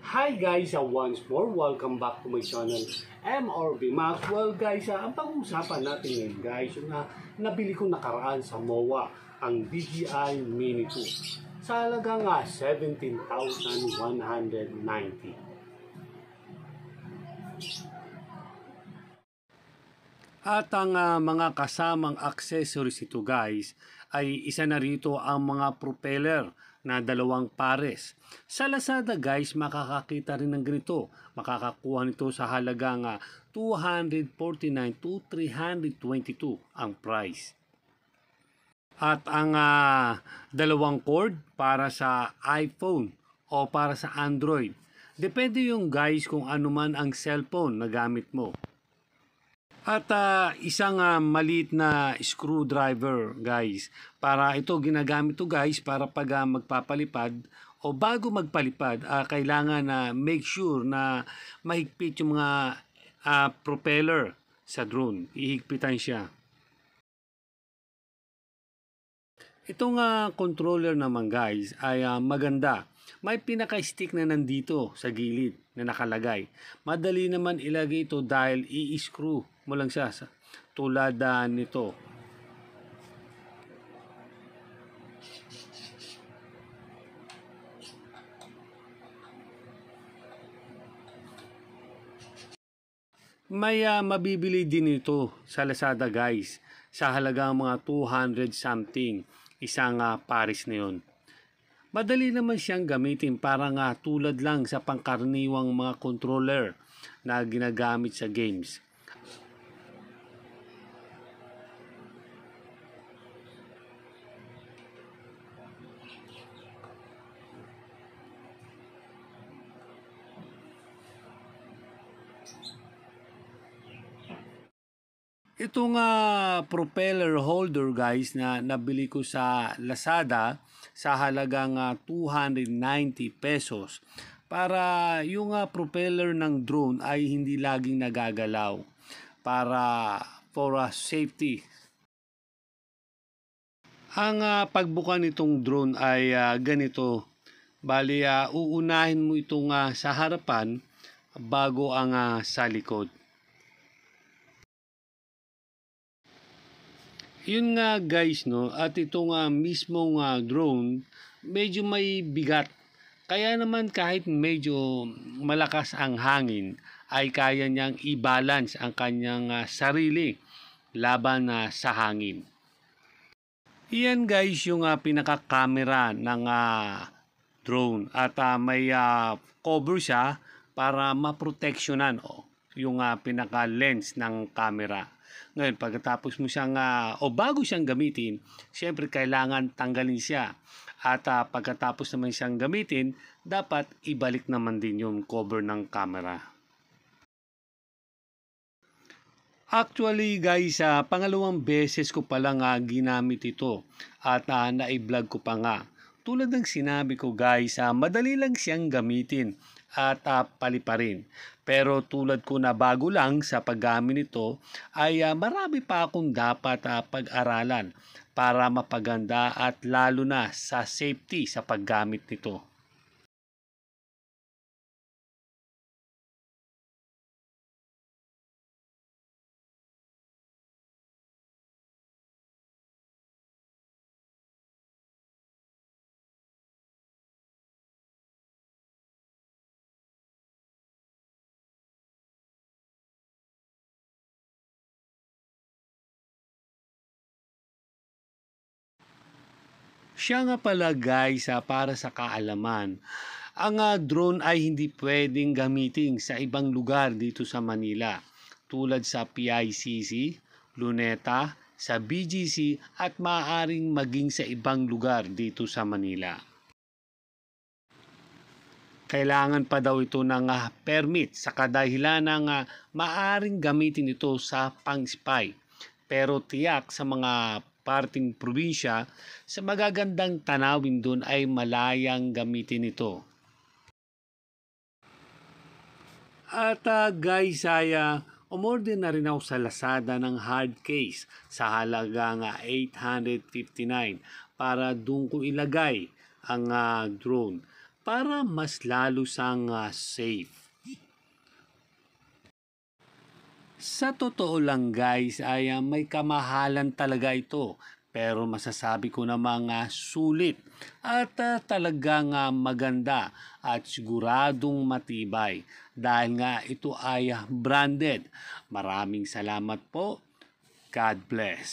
Hi guys, once more, welcome back to my channel MRB Max. Well guys, ang pag-uusapan natin ngayon guys, yung nabili ko nakaraan sa MOA, ang DJI Mini 2 sa halaga nga 17,190. At ang mga kasamang accessories ito guys ay isa na rito ang mga propeller na 2 pares. Sa Lazada guys, makakakita rin ng ganito. Makakakuha nito sa halagang 249 to 322 ang price. At ang 2 cord para sa iPhone o para sa Android. Depende yung guys kung ano man ang cellphone na gamit mo. At isang maliit na screwdriver guys. Para ito ginagamit to guys para pag magpapalipad o bago magpalipad kailangan na make sure na mahigpit yung mga propeller sa drone. Ihigpitan siya. Itong controller naman guys ay maganda. May pinaka-stick na nandito sa gilid na nakalagay. Madali naman ilagay ito dahil i-screw mo lang siya tulad nito. May mabibili din ito sa Lazada guys sa halagang mga 200 something isang pares na yun. Madali naman siyang gamitin para tulad lang sa pangkaraniwang mga controller na ginagamit sa games. Itong propeller holder guys na nabili ko sa Lazada sa halagang 290 pesos para yung propeller ng drone ay hindi laging nagagalaw para for safety. Ang pagbuka nitong drone ay ganito. Bali uunahin mo itong sa harapan bago ang sa likod. Yun nga guys no, at itong mismong drone medyo may bigat. Kaya naman kahit medyo malakas ang hangin ay kaya niyang i-balance ang kanyang sarili laban sa hangin. Iyan guys yung pinaka-camera ng drone at may cover siya para maproteksyonan yung pinaka-lens ng camera. Ngayon, pagkatapos mo siyang, bago siyang gamitin, siyempre kailangan tanggalin siya. At pagkatapos naman siyang gamitin, dapat ibalik naman din yung cover ng camera. Actually guys, pangalawang beses ko palang ginamit ito at na-vlog ko pa nga. Tulad ng sinabi ko guys, madali lang siyang gamitin at paliparin. Pero tulad ko na bago lang sa paggamit nito ay marami pa akong dapat pag-aralan para mapaganda at lalo na sa safety sa paggamit nito. Siya nga pala guys, para sa kaalaman, ang drone ay hindi pwedeng gamitin sa ibang lugar dito sa Manila tulad sa PICC, Luneta, sa BGC at maaaring maging sa ibang lugar dito sa Manila. Kailangan pa daw ito ng permit sa kadahilan ng maaaring gamitin ito sa pang-spy. Pero tiyak sa mga parting probinsya, sa magagandang tanawin doon ay malayang gamitin ito. At guys, ay umorder na rin ako sa Lazada ng hard case sa halagang 859 para doon ko ilagay ang drone. para mas lalo sang safe. Sa totoo lang guys ay may kamahalan talaga ito. Pero masasabi ko na mga sulit at talagang maganda at siguradong matibay dahil nga ito ay branded. Maraming salamat po. God bless.